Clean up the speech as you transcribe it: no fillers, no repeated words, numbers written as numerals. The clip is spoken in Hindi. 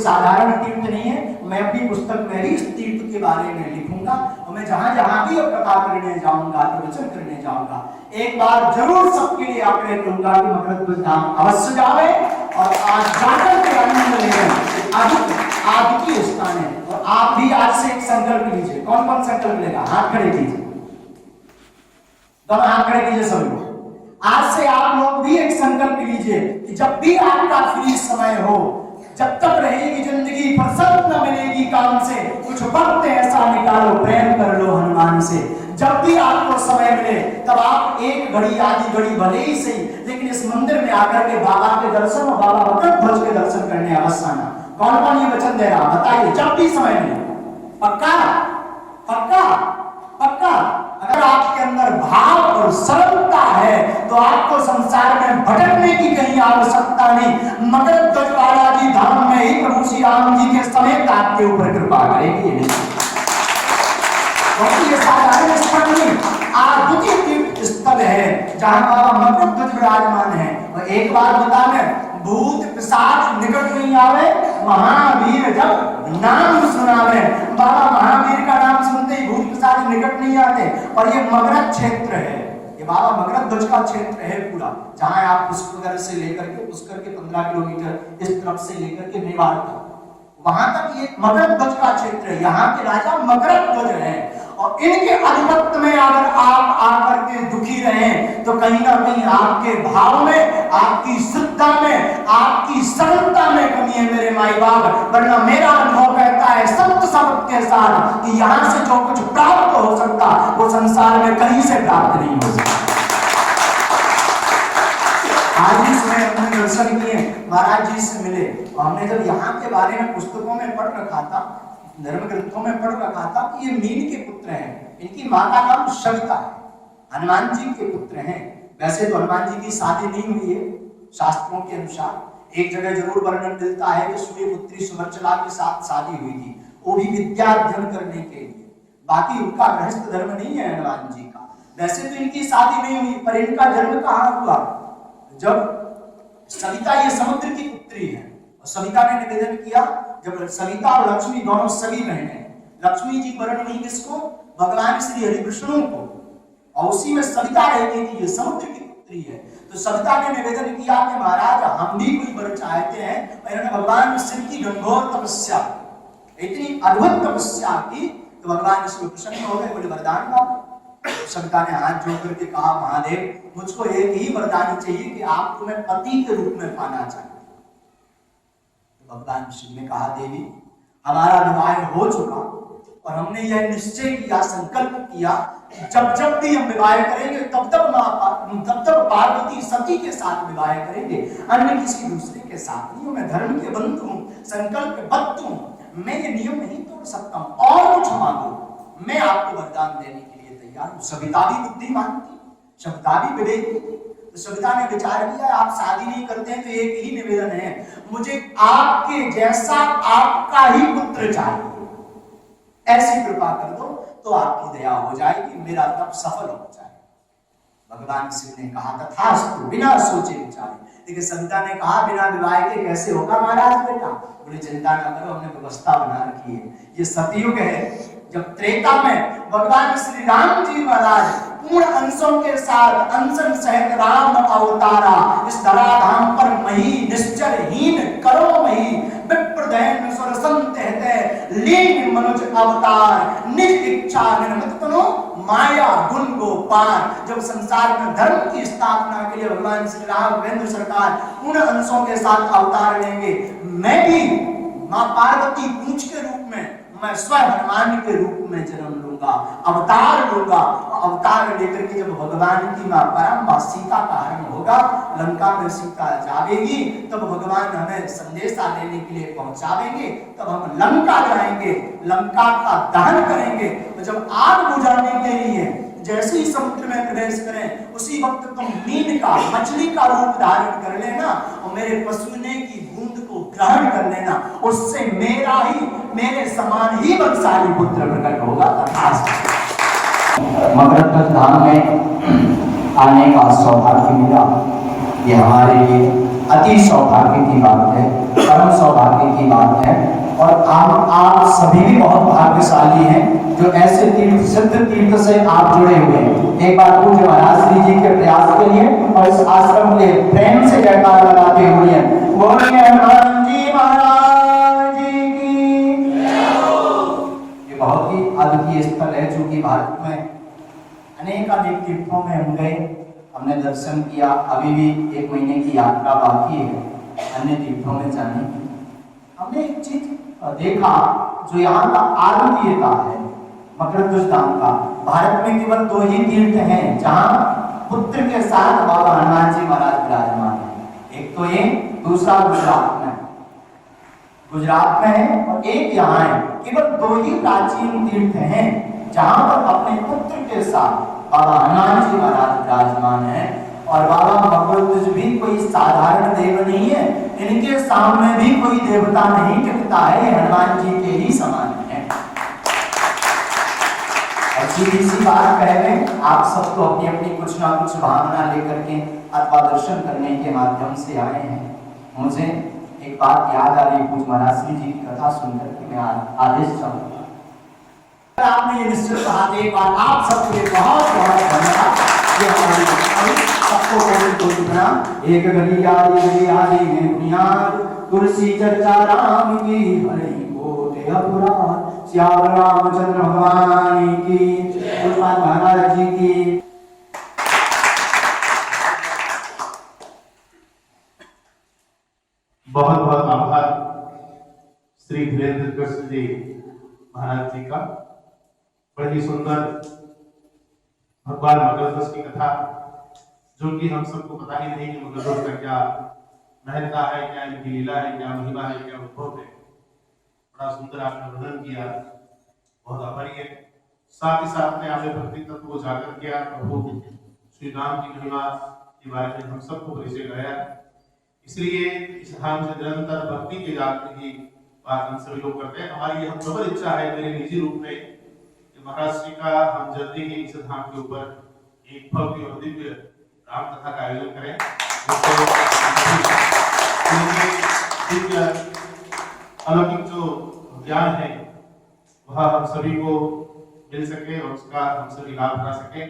साधारण तीर्थ नहीं है। मैं अपनी पुस्तक में भी इस तीर्थ के बारे में लिखूंगा और मैं जहां जहां भी कथा करने जाऊंगा, प्रवचन करने जाऊंगा, एक बार जरूर सबके लिए आग्रह करूंगा कि मकरध्वज धाम अवश्य जावे और आज जाकर के आनंद लें। आज की स्थान है और आप भी आज से एक संकल्प लीजिए। कौन कौन संकल्प लेगा? हाथ खड़े कीजिए, दोनों हाथ खड़े कीजिए सब लोग। आज से आप लोग भी एक संकल्प लीजिए कि जब भी आपका फ्री समय हो, जब तक रहेगी जिंदगी, फुर्सत न मिलेगी काम से, कुछ वक्त ऐसा निकालो, प्रेम कर लो हनुमान से। जब भी आपको समय मिले तब आप एक घड़ी, आधी घड़ी भले ही सही, लेकिन इस मंदिर में आकर के बाबा के दर्शन और बाबा मकरध्वज के दर्शन करने अवश्य आना। कौन कौन ये वचन दे रहा बताइए? जब भी समय मिले। पक्का पक्का पक्का। अगर आपके अंदर भाव और सरलता है तो आपको संसार में भटकने की कहीं आवश्यकता नहीं। मकरध्वज बालाजी धाम में ही प्रभु श्री राम जी के समेत आपके ऊपर कृपा करेगी। ये साधारण स्थल नहीं, अद्वितीय तीर्थ स्थल है जहां बाबा मकरध्वज विराजमान है। और एक बात बता मैं, भूत पिशाच निकट नहीं आवे, महावीर जब नाम सुनावे। बाबा महावीर का नाम सुनते ही भूत पिशाच निकट नहीं आते। और ये मगरध क्षेत्र है, ये बाबा मकरध्वज का क्षेत्र है पूरा, जहां आप पुष्कर से लेकर के 15 किलोमीटर इस तरफ से लेकर के मेवाड़ तक, वहां तक ये मकरध्वज का क्षेत्र है। यहाँ के राजा मकरध्वज हैं और इनके आधिपत्य में अगर आप आकर के दुखी रहे तो कहीं ना कहीं आपके भाव में, आपकी श्रद्धा में, आपकी सरलता में कमी है मेरे माई बाप। वरना मेरा अनुभव कहता है सत्य शब्द के साथ कि यहाँ से जो कुछ प्राप्त हो सकता वो संसार में कहीं से प्राप्त नहीं हो सकता। आज ही सुबह हमने दर्शन किए, महाराज जी से मिले और हमने जब यहाँ के बारे में पुस्तकों में पढ़ रखा था, धर्म ग्रंथों में पढ़ रखा था कि ये मीन के पुत्र हैं, इनकी माता नाम सविता है, हनुमान जी के पुत्र हैं। वैसे तो हनुमान जी की शादी नहीं हुई है शास्त्रों के अनुसार। एक जगह जरूर वर्णन मिलता है कि सूर्यपुत्री सुवर्चला के साथ शादी हुई थी, वो भी विद्या अध्ययन करने के लिए। बाकी उनका गृहस्थ धर्म नहीं है हनुमान जी का। वैसे तो इनकी शादी नहीं हुई, पर इनका जन्म कहाँ हुआ? जब सविता ये समुद्र की पुत्री है और सविता ने निवेदन किया, जब सविता और लक्ष्मी दोनों सगी बहनें, लक्ष्मी जी वरण हुई किसको? भगवान श्री हरि विष्णु को, और उसी में सविता रहती थी, ये समुद्र की पुत्री है। तो सविता ने निवेदन किया कि महाराज हम भी कोई वर चाहते हैं, और इन्होंने भगवान शिव की घनघोर तपस्या, इतनी अद्भुत तपस्या की तो भगवान शिव प्रसन्न हो गए, बोले वरदान दो। सविता ने हाथ जोड़ करके कहा महादेव मुझको एक ही वरदान चाहिए कि आपको मैं पति के रूप में पाना चाहती हूँ। तो भगवान शिव ने कहा देवी हमारा विवाह हो चुका और हमने यह निश्चय किया, संकल्प किया जब जब भी हम विवाह करेंगे तब तब पार्वती सती के साथ विवाह करेंगे, अन्य किसी दूसरे के साथ नहीं। मैं धर्म के बंधु हूँ, संकल्प बद्ध हूँ, मैं ये नियम नहीं तोड़ सकता हूँ। और कुछ मांगो, मैं आपको वरदान देने के लिए तैयार हूँ। सविता भी बुद्धिमान थी, सविता भी विवेक थी। तो सविता ने विचार किया आप शादी नहीं करते हैं तो एक ही निवेदन है, मुझे आपके जैसा आपका ही पुत्र चाहिए, ऐसी कृपा कर दो तो आपकी दया हो जाएगी, मेरा तप सफल हो जाए। भगवान शिव ने कहा तथास्तु, बिना सोचे विचारे। लेकिन सविता ने कहा बिना विवाह के कैसे होगा महाराज बेटा? बोले चिंता न करो, हमने व्यवस्था बना रखी है। ये सतयुग है, जब त्रेता में भगवान श्री राम जी महाराज पूर्ण अंशों के साथ अंशन सहित राम अवतारा, इस धराधाम पर मही निश्चर हीन करो मही, विप्रदैन सुरसंत हृदय लीन मनुज अवतार, निज इच्छा निर्मित तनु माया गुण गोपाल। जब संसार में धर्म की स्थापना के लिए भगवान श्री राम केंद्र सरकार पूर्ण अंशों के साथ अवतार लेंगे, मैं भी मां पार्वती पूंछ के रूप में, मैं स्वयं हनुमान के रूप में जन्म लूंगा, अवतार लूंगा। अवतार लेकर के जब भगवान की मां परम मां सीता का हरण होगा, लंका में सीता जावेगी, तब भगवान हमें संदेशा लेने के लिए पहुंचावेंगे, तब हम लंका जाएंगे, लंका का दहन करेंगे। तो जब आग बुझाने के लिए जैसे ही समुद्र में प्रवेश करें उसी वक्त तुम मीन का, मछली का रूप धारण कर लेना और मेरे पसीने की बूंद को ग्रहण कर लेना, उससे मेरा ही, मेरे समान ही बलशाली पुत्र प्रकट होगा। मकरध्वज धाम में आने का सौभाग्य मिला, ये हमारे लिए अति सौभाग्य की बात है। परम सौभाग्य की बात है। और आप सभी भी बहुत भाग्यशाली हैं जो ऐसे तीर्थ सिद्ध तीर्थ से आप जुड़े हुए हैं। एक बार पूज्य महाराज श्री जी के प्रयास के लिए और इस आश्रम के प्रेम से जयकार लगाते हुए बोलिए हनुमान जी महाराज जी की। ये बहुत ही अद्वितीय स्थल है जो कि भारत में अनेक तीर्थों में हम गए, हमने दर्शन किया। अभी भी 1 महीने की यात्रा बाकी है अन्य तीर्थों में जाने की। हमने एक चीज देखा जो यहाँ का आद्वितीयता है मकर ध्वज धाम का। भारत में केवल 2 ही तीर्थ हैं जहाँ पुत्र के साथ बाबा हनुमान जी महाराज विराजमान है। एक तो ये, दूसरा गुजरात में है और एक यहाँ है। केवल 2 ही प्राचीन तीर्थ हैं जहाँ पर अपने पुत्र के साथ बाबा हनुमान जी महाराज विराजमान है। और बाबा मकर भी कोई साधारण देव नहीं है, इनके सामने भी कोई देवता नहीं टिकता है, हनुमान जी के ही समान है। और सीधी सी बात कह रहे, आप सब तो अपनी अपनी कुछ ना कुछ भावना लेकर के अथवा दर्शन करने के माध्यम से आए हैं। मुझे एक बात याद आ रही, पूज्य महाराज श्री जी की कथा सुनकर के मैं आदेश चाहूंगा। आपने ये निश्चित कहा, एक बार आप सबके बहुत बहुत धन्यवाद। सबको एक गली आदि में बुनियाद, तुलसी चर्चा राम की हरि बोले अपराध, श्याम रामचंद्र भगवान की, महाराज जी की। बहुत बहुत आभार श्री धीरेन्द्र कृष्ण जी महाराज जी का। बड़ी सुंदर भगवान मकर ध्वज की कथा, जो कि हम सबको पता ही नहीं कि मकर ध्वज का क्या महत्ता है, क्या इनकी लीला है, क्या महिमा है, क्या उद्भव है। बड़ा सुंदर आपने वर्णन किया, बहुत आभारी है। साथ ही साथ में आपने भक्ति तत्व को उजागर किया, प्रभु श्री राम की महिमा के बारे में हम सबको परिचय कराया। इसलिए इस धाम से निरंतर भक्ति के जागरण की बात हम सभी लोग करते हैं। हमारी यह प्रबल इच्छा है मेरे निजी रूप में कि महाराज श्री का हम जल्दी ही इस धाम के ऊपर एक भव्य और दिव्य राम कथा का आयोजन करें, दिव्य अलौकिक जो ज्ञान है वह हम सभी को मिल सके और उसका हम सभी लाभ उठा सके।